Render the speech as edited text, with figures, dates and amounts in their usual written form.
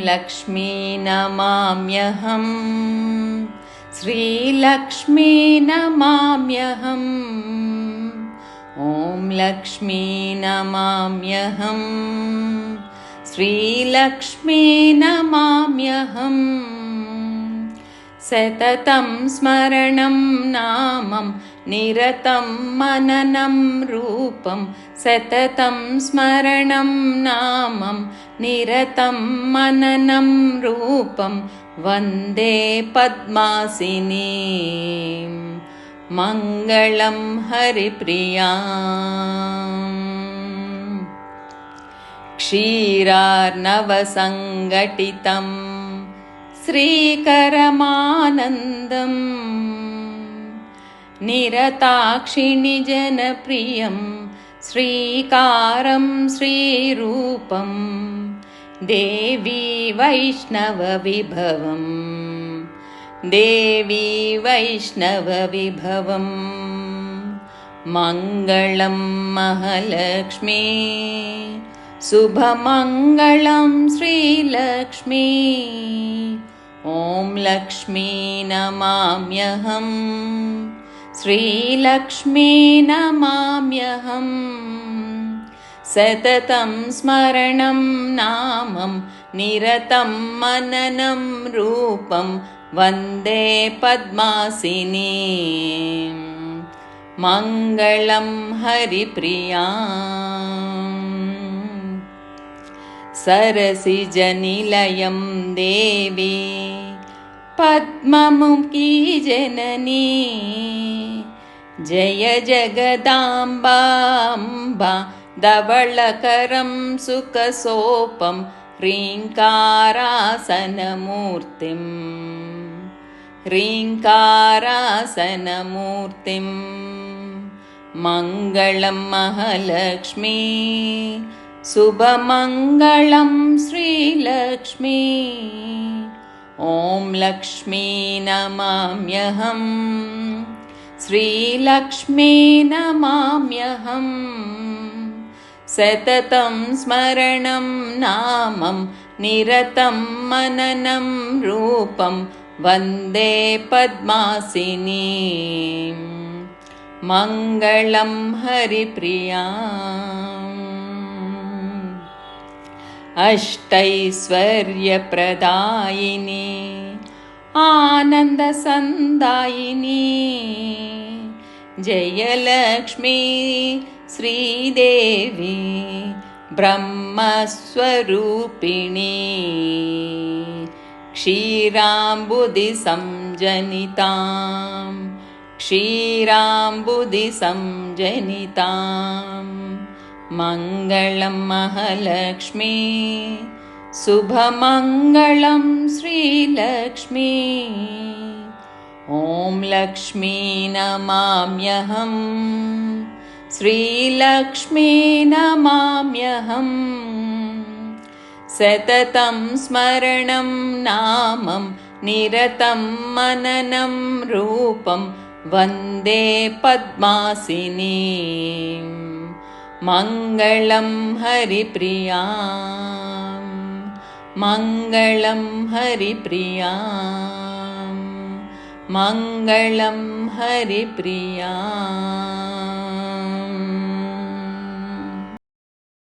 लक्ष्मी नमाम्यहम् श्रीलक्ष्मी नमाम्यहम् ॐ लक्ष्मी नमाम्यहम् श्रीलक्ष्मी नमाम्यहम् सततं स्मरणं नामं निरतं मननं रूपं सततं स्मरणं नामं निरतं मननं रूपं वन्दे पद्मासिनीं मङ्गलं हरिप्रियाम् क्षीरार्णवसङ्घटितं श्रीकरमानन्दम् निरताक्षिणिजनप्रियं श्रीकारं श्रीरूपं देवी वैष्णवविभवम् देवी वैष्णवविभवम् मङ्गलं महालक्ष्मी शुभमङ्गलं श्रीलक्ष्मी ॐ लक्ष्मी नमाम्यहम् श्रीलक्ष्मी नमाम्यहम् सततं स्मरणं नामं निरतं मननं रूपं वन्दे पद्मासिनीं मङ्गलं हरिप्रियाम् सरसिजनिलयं देवी पद्ममुखी जननी जय जगदाम्बा अम्बा धवळकरं सुखसोपं ह्रीङ्कारासनमूर्तिं मङ्गलं महालक्ष्मी शुभमङ्गलं श्रीलक्ष्मी ॐ लक्ष्मी नमाम्यहम् श्रीलक्ष्मी नमाम्यहम् सततं स्मरणं नामं निरतं मननं रूपं वन्दे पद्मासिनीं मङ्गलं हरिप्रियाम् अष्टैश्वर्यप्रदायिनी आनन्दसन्दायिनी जयलक्ष्मी श्रीदेवी ब्रह्मस्वरूपिणी क्षीराम्बुधिसंजनितां मङ्गलं महालक्ष्मी शुभमङ्गलं श्रीलक्ष्मी ॐ लक्ष्मी नमाम्यहम् श्रीलक्ष्मी नमाम्यहम् सततं स्मरणं नामं निरतं मननं रूपं वन्दे पद्मासिनीं मङ्गलं हरिप्रियाम् मङ्गलं हरिप्रियाम् मङ्गलं हरिप्रियाम्।